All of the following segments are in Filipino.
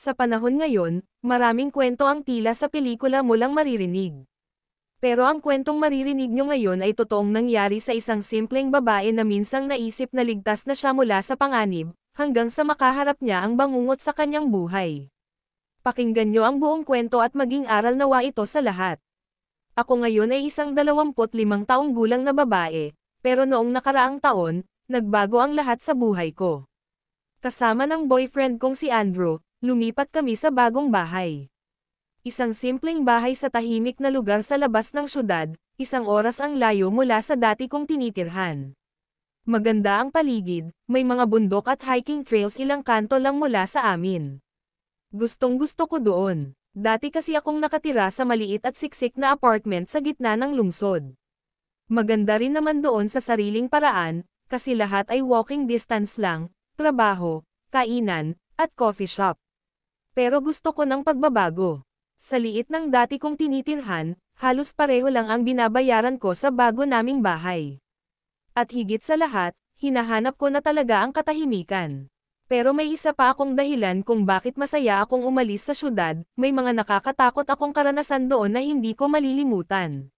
Sa panahon ngayon, maraming kwento ang tila sa pelikula mo lang maririnig. Pero ang kwentong maririnig nyo ngayon ay totoong nangyari sa isang simpleng babae na minsang naisip na ligtas na siya mula sa panganib, hanggang sa makaharap niya ang bangungot sa kanyang buhay. Pakinggan nyo ang buong kwento at maging aral nawa ito sa lahat. Ako ngayon ay isang 25 taong gulang na babae, pero noong nakaraang taon, nagbago ang lahat sa buhay ko. Kasama ng boyfriend kong si Andrew, lumipat kami sa bagong bahay. Isang simpleng bahay sa tahimik na lugar sa labas ng syudad, isang oras ang layo mula sa dati kong tinitirhan. Maganda ang paligid, may mga bundok at hiking trails ilang kanto lang mula sa amin. Gustong-gusto ko doon. Dati kasi akong nakatira sa maliit at siksik na apartment sa gitna ng lungsod. Maganda rin naman doon sa sariling paraan, kasi lahat ay walking distance lang, trabaho, kainan, at coffee shop. Pero gusto ko ng pagbabago. Sa liit ng dati kong tinitirhan, halos pareho lang ang binabayaran ko sa bago naming bahay. At higit sa lahat, hinahanap ko na talaga ang katahimikan. Pero may isa pa akong dahilan kung bakit masaya akong umalis sa syudad, may mga nakakatakot akong karanasan doon na hindi ko malilimutan.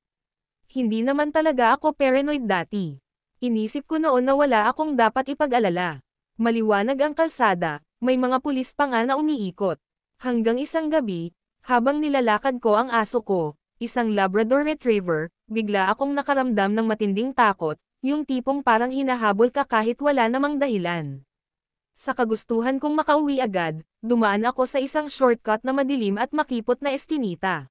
Hindi naman talaga ako paranoid dati. Inisip ko noon na wala akong dapat ipag-alala. Maliwanag ang kalsada, may mga pulis pa nga na umiikot. Hanggang isang gabi, habang nilalakad ko ang aso ko, isang Labrador Retriever, bigla akong nakaramdam ng matinding takot, yung tipong parang hinahabol ka kahit wala namang dahilan. Sa kagustuhan kong makauwi agad, dumaan ako sa isang shortcut na madilim at makipot na eskinita.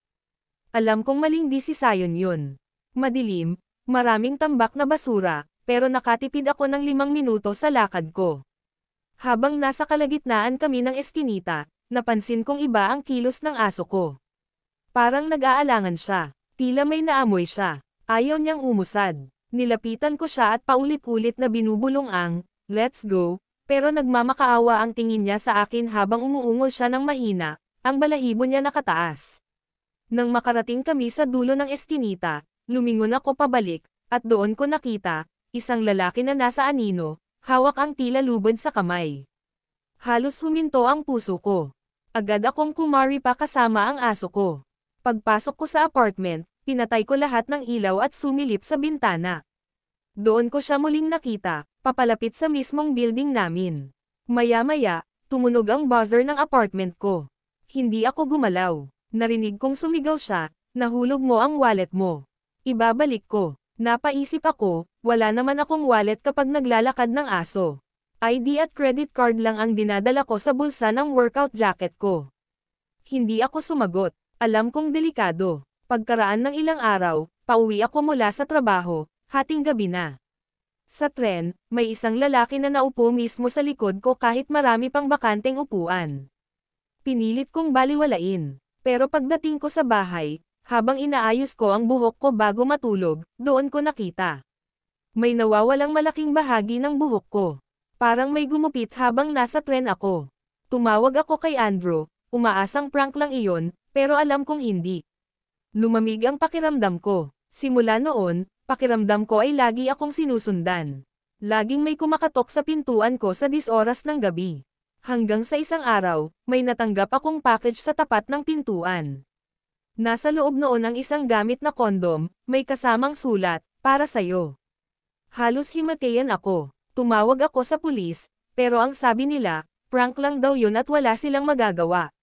Alam kong maling desisayon yun. Madilim, maraming tambak na basura, pero nakatipid ako ng 5 minuto sa lakad ko. Habang nasa kalagitnaan kami ng eskinita, napansin kong iba ang kilos ng aso ko. Parang nag-aalangan siya. Tila may naamoy siya. Ayaw niyang umusad. Nilapitan ko siya at paulit-ulit na binubulong ang, "Let's go," pero nagmamakaawa ang tingin niya sa akin habang umuungol siya ng mahina, ang balahibo niya nakataas. Nang makarating kami sa dulo ng eskinita, lumingon ako pabalik, at doon ko nakita, isang lalaki na nasa anino, hawak ang tila lubid sa kamay. Halos huminto ang puso ko. Agad akong kumari pa kasama ang aso ko. Pagpasok ko sa apartment, pinatay ko lahat ng ilaw at sumilip sa bintana. Doon ko siya muling nakita, papalapit sa mismong building namin. Maya-maya, tumunog ang buzzer ng apartment ko. Hindi ako gumalaw. Narinig kong sumigaw siya, "Nahulog mo ang wallet mo." Ibabalik ko. Napaisip ako, wala naman akong wallet kapag naglalakad ng aso. ID at credit card lang ang dinadala ko sa bulsa ng workout jacket ko. Hindi ako sumagot. Alam kong delikado. Pagkaraan ng ilang araw, pauwi ako mula sa trabaho, hating gabi na. Sa tren, may isang lalaki na naupo mismo sa likod ko kahit marami pang bakanteng upuan. Pinilit kong baliwalain. Pero pagdating ko sa bahay, habang inaayos ko ang buhok ko bago matulog, doon ko nakita. May nawawalang malaking bahagi ng buhok ko. Parang may gumupit habang nasa tren ako. Tumawag ako kay Andrew, umaasang prank lang iyon, pero alam kong hindi. Lumamig ang pakiramdam ko. Simula noon, pakiramdam ko ay lagi akong sinusundan. Laging may kumakatok sa pintuan ko sa 10 oras ng gabi. Hanggang sa isang araw, may natanggap akong package sa tapat ng pintuan. Nasa loob noon ang isang gamit na kondom, may kasamang sulat, "Para sa'yo." Halos himatayan ako. Tumawag ako sa pulis, pero ang sabi nila, prank lang daw yun at wala silang magagawa.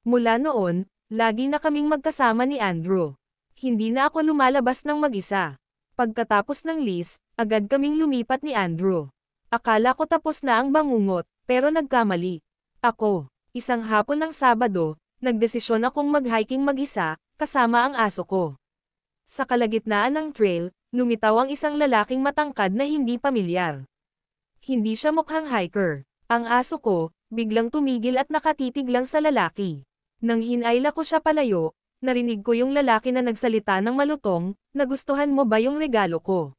Mula noon, lagi na kaming magkasama ni Andrew. Hindi na ako lumalabas ng mag-isa. Pagkatapos ng lease, agad kaming lumipat ni Andrew. Akala ko tapos na ang bangungot, pero nagkamali. Ako, isang hapon ng Sabado, nagdesisyon akong mag-hiking mag-isa, kasama ang aso ko. Sa kalagitnaan ng trail, lumitaw ang isang lalaking matangkad na hindi pamilyar. Hindi siya mukhang hiker. Ang aso ko, biglang tumigil at nakatitig lang sa lalaki. Nang hinayla ko siya palayo, narinig ko yung lalaki na nagsalita ng malutong, "Nagustuhan mo ba yung regalo ko?"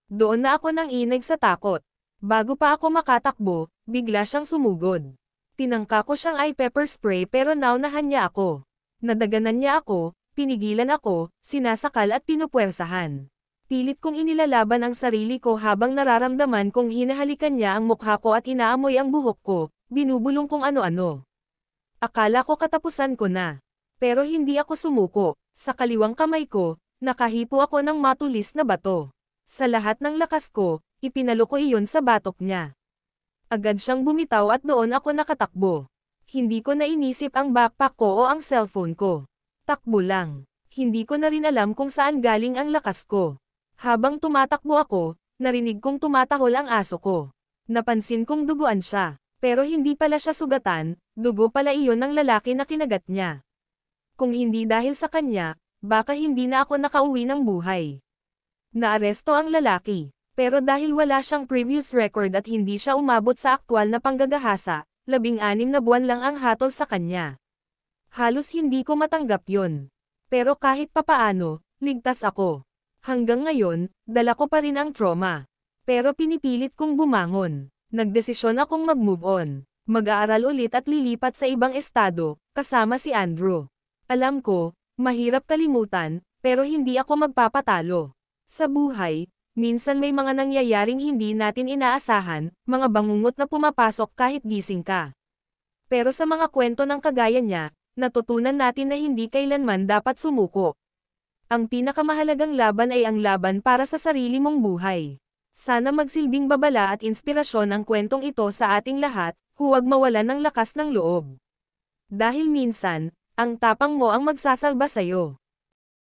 Doon na ako nang inig sa takot. Bago pa ako makatakbo, bigla siyang sumugod. Tinangka ko siyang eye pepper spray pero naunahan niya ako. Nadaganan niya ako, pinigilan ako, sinasakal at pinupuwersahan. Pilit kong inilalaban ang sarili ko habang nararamdaman kong hinahalikan niya ang mukha ko at inaamoy ang buhok ko, binubulong kong ano-ano. Akala ko katapusan ko na. Pero hindi ako sumuko. Sa kaliwang kamay ko, nakahipo ako ng matulis na bato. Sa lahat ng lakas ko, ipinalo ko iyon sa batok niya. Agad siyang bumitaw at doon ako nakatakbo. Hindi ko na inisip ang backpack ko o ang cellphone ko. Takbo lang. Hindi ko na rin alam kung saan galing ang lakas ko. Habang tumatakbo ako, narinig kong tumatahol ang aso ko. Napansin kong duguan siya. Pero hindi pala siya sugatan, dugo pala iyon ng lalaki na kinagat niya. Kung hindi dahil sa kanya, baka hindi na ako nakauwi ng buhay. Naaresto ang lalaki, pero dahil wala siyang previous record at hindi siya umabot sa aktwal na panggagahasa, 16 na buwan lang ang hatol sa kanya. Halos hindi ko matanggap yon. Pero kahit papaano, ligtas ako. Hanggang ngayon, dala ko pa rin ang trauma. Pero pinipilit kong bumangon. Nagdesisyon akong mag-move on. Mag-aaral ulit at lilipat sa ibang estado, kasama si Andrew. Alam ko, mahirap kalimutan, pero hindi ako magpapatalo. Sa buhay, minsan may mga nangyayaring hindi natin inaasahan, mga bangungot na pumapasok kahit gising ka. Pero sa mga kwento ng kagaya niya, natutunan natin na hindi kailanman dapat sumuko. Ang pinakamahalagang laban ay ang laban para sa sarili mong buhay. Sana magsilbing babala at inspirasyon ang kwentong ito sa ating lahat, huwag mawalan ng lakas ng loob. Dahil minsan, ang tapang mo ang magsasalba sa'yo.